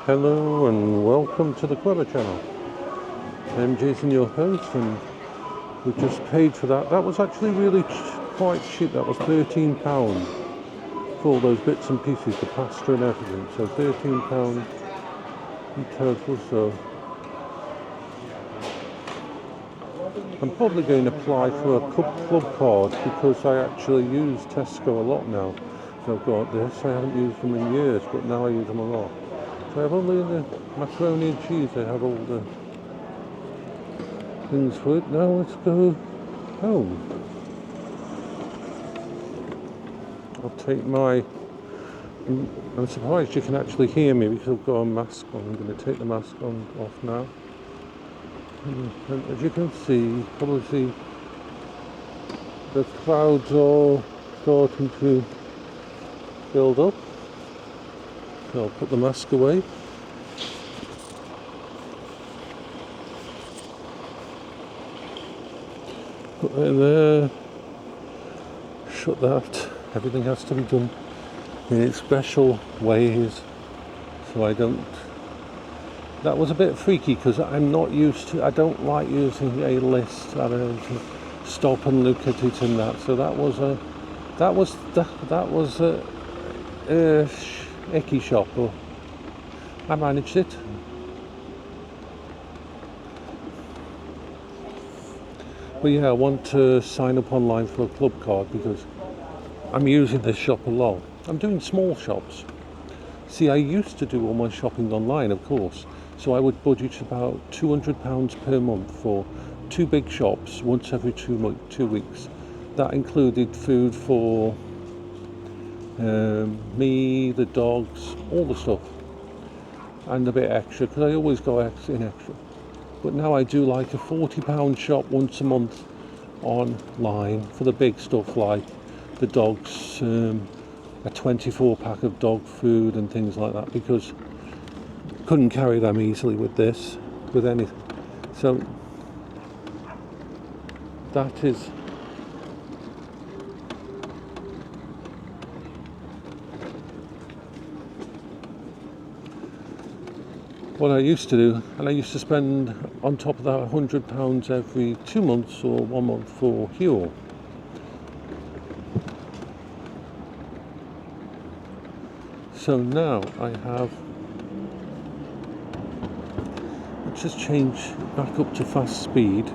Hello and welcome to the Clever channel. I'm Jason, your host, and we just paid for that. That was actually really quite cheap. That was £13 for all those bits and pieces, the pasta and everything. So £13 in total. So I'm probably going to apply for a club card because I actually use Tesco a lot now. So I've got this. I haven't used them in years, but now I use them a lot. So I have only the macaroni and cheese. I have all the things for it. Now let's go home. I'll take my... I'm surprised you can actually hear me because I've got a mask on. I'm going to take the mask off now. And as you can see, probably see the clouds are starting to build up. So I'll put the mask away. Put that in there. Shut that. Everything has to be done in its special ways, so I don't... That was a bit freaky because I'm not used to... I don't like using a list. I don't know, to stop and look at it and that. So that was a icky shop, but I managed it. But yeah, I want to sign up online for a club card because I'm using this shop a lot. I'm doing small shops. See, I used to do all my shopping online, of course. So I would budget about £200 per month for 2 big shops once every 2 weeks. That included food for me, the dogs, all the stuff. And a bit extra, because I always go in extra. But now I do like a £40 shop once a month online for the big stuff like the dogs, a 24 pack of dog food and things like that, because couldn't carry them easily with this, with anything. So that is what I used to do, and I used to spend on top of that £100 every 2 months or 1 month for fuel. So now I have, let's just change back up to fast speed.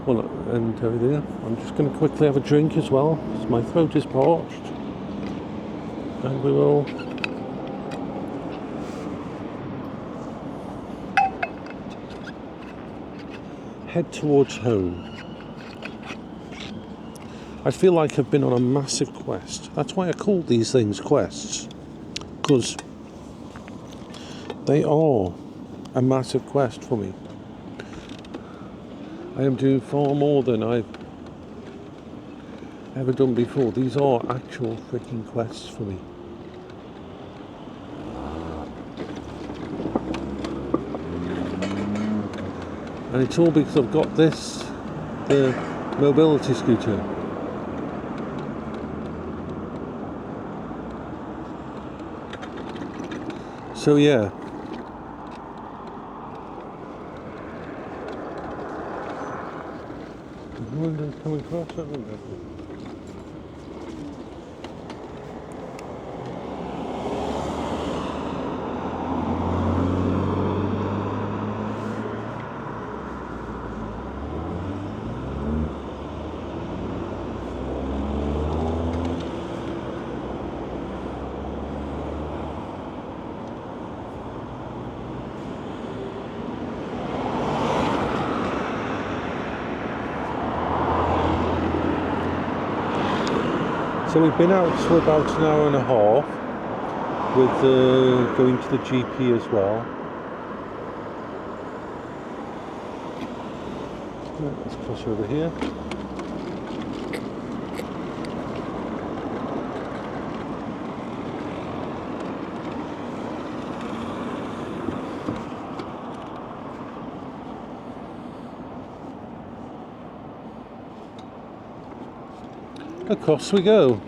Well, and everything. I'm just going to quickly have a drink as well, because my throat is parched. And we will head towards home. I feel like I've been on a massive quest. That's why I call these things quests, because they are a massive quest for me. I am doing far more than I've ever done before. These are actual freaking quests for me. And it's all because I've got this, the mobility scooter. So yeah. Coming across that window. So we've been out for about an hour and a half with going to the GP as well. Let's cross over here. Across we go.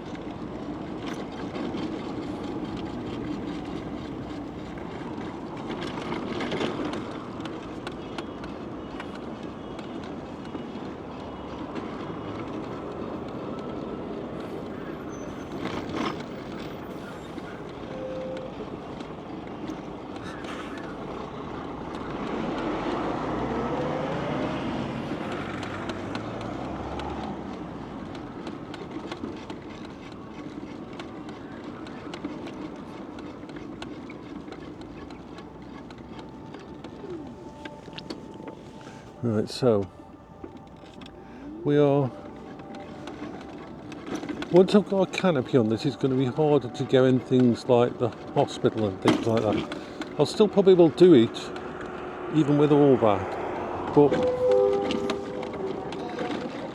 Right, so we are. Once I've got a canopy on this, it's going to be harder to go in things like the hospital and things like that. I'll still probably will do it, even with all that, but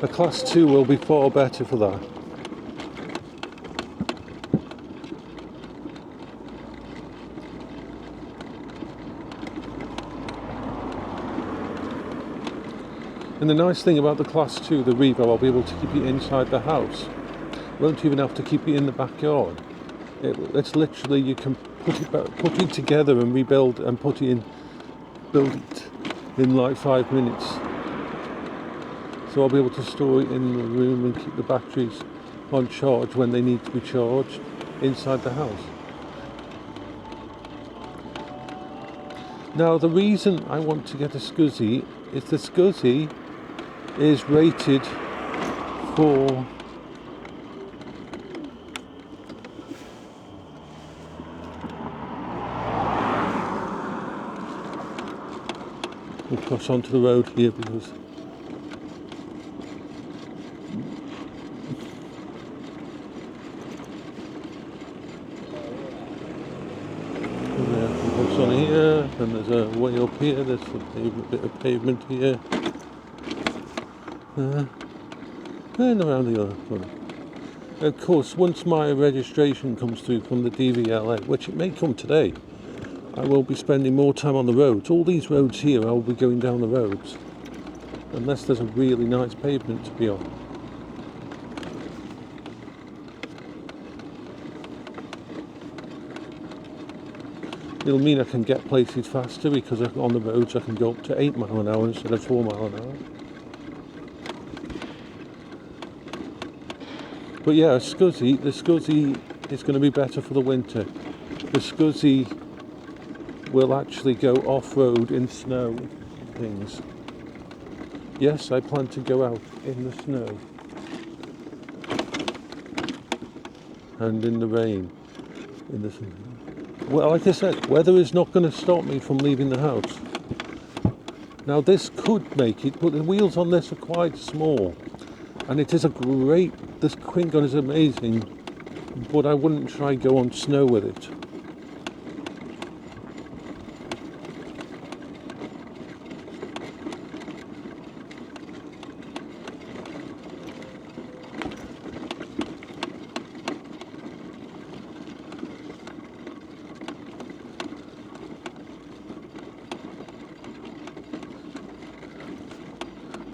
a class 2 will be far better for that. And the nice thing about the class 2, the Revo, I'll be able to keep it inside the house. Won't even have to keep it in the backyard. It's literally, you can put it together and rebuild and build it in like 5 minutes. So I'll be able to store it in the room and keep the batteries on charge when they need to be charged inside the house. Now the reason I want to get a SCSI is the SCSI is rated for we'll cross onto the road here because on here, and there's a way up here, there's a bit of pavement here, and around the other corner. Of course, once my registration comes through from the DVLA, which it may come today, I will be spending more time on the roads. All these roads here, I'll be going down the roads, unless there's a really nice pavement to be on. It'll mean I can get places faster because on the roads I can go up to 8 miles an hour instead of 4 miles an hour. But yeah, the SCSI is going to be better for the winter. The SCSI will actually go off-road in snow things. Yes, I plan to go out in the snow and in the rain. Well, like I said, weather is not going to stop me from leaving the house. Now this could make it, but the wheels on this are quite small. And it is this Quingon is amazing, but I wouldn't try go on snow with it.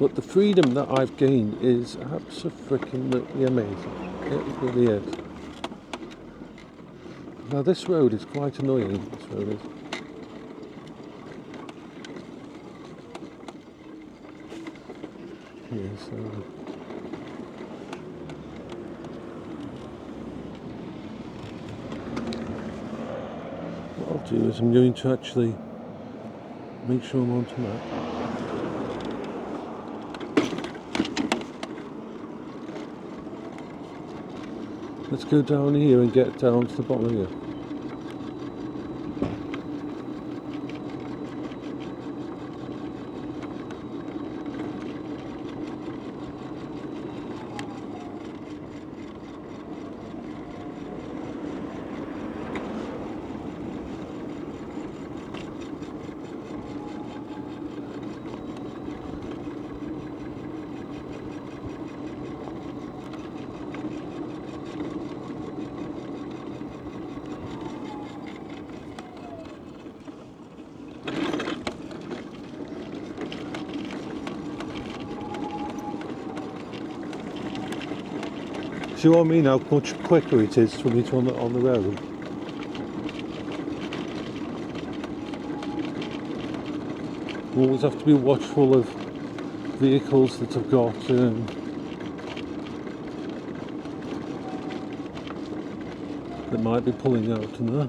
But the freedom that I've gained is absolutely amazing. It really is. Now this road is quite annoying, this road is. Yeah, so what I'll do is I'm going to actually make sure I'm onto that. Let's go down here and get down to the bottom here. See what I mean? How much quicker it is for me to on the road. You always have to be watchful of vehicles that have got that might be pulling out in there.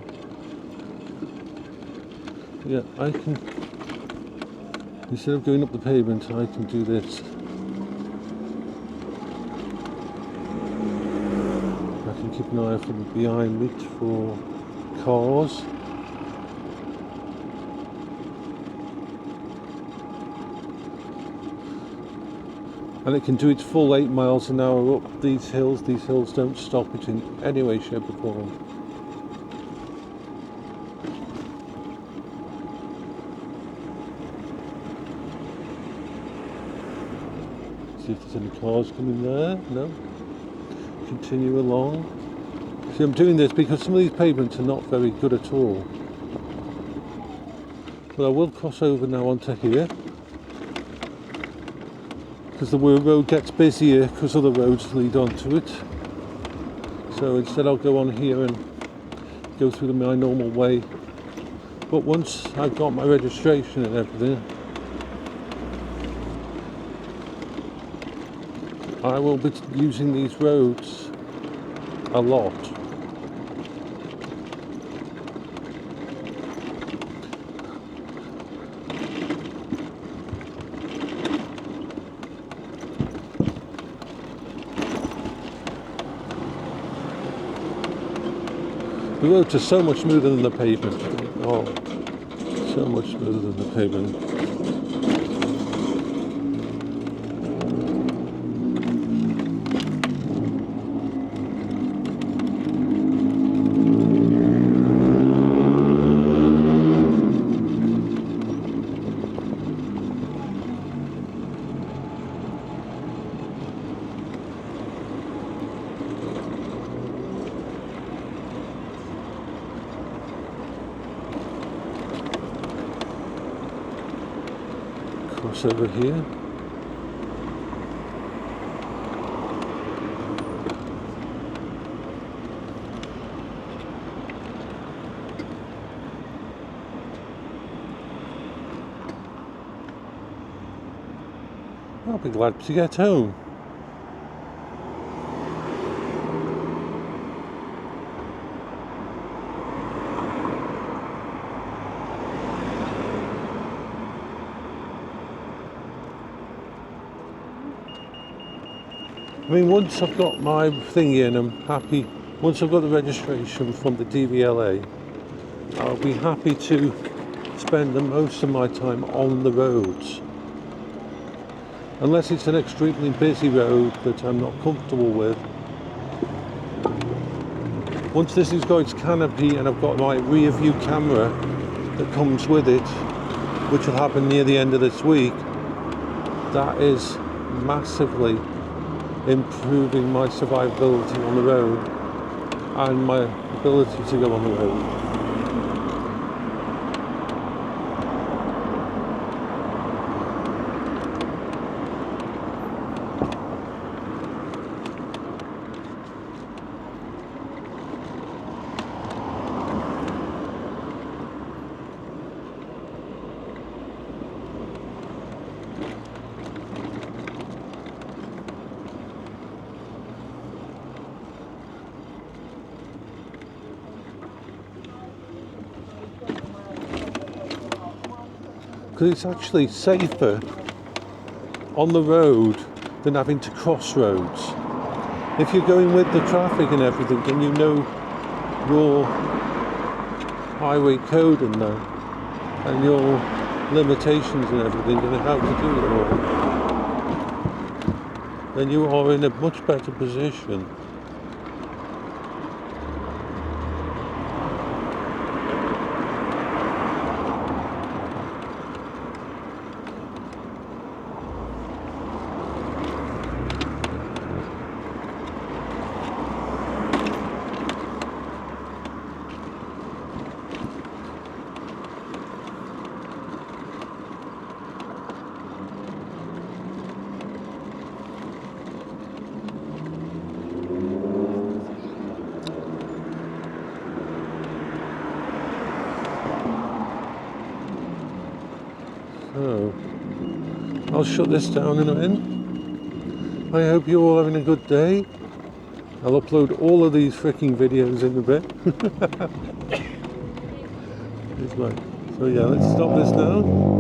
Yeah, I can, instead of going up the pavement, I can do this. Keep an eye from behind it for cars. and it can do its full 8 miles an hour up these hills. These hills don't stop it in any way, shape or form. See if there's any cars coming there. No. Continue along. See, I'm doing this because some of these pavements are not very good at all. But I will cross over now onto here, because the road gets busier because other roads lead onto it. So instead I'll go on here and go through my normal way. But once I've got my registration and everything, I will be using these roads a lot. The roads are so much smoother than the pavement. Oh, so much smoother than the pavement. Cross over here. I'll be glad to get home. I mean, once I've got my thingy and I'm happy, once I've got the registration from the DVLA, I'll be happy to spend the most of my time on the roads. Unless it's an extremely busy road that I'm not comfortable with. Once this has got its canopy and I've got my rear view camera that comes with it, which will happen near the end of this week, that is massively improving my survivability on the road and my ability to go on the road. Because it's actually safer on the road than having to cross roads. If you're going with the traffic and everything, and you know your highway code and that, and your limitations and everything, and how to do it all, then you are in a much better position. So, I'll shut this down in a minute. I hope you're all having a good day. I'll upload all of these freaking videos in a bit. So yeah, let's stop this now.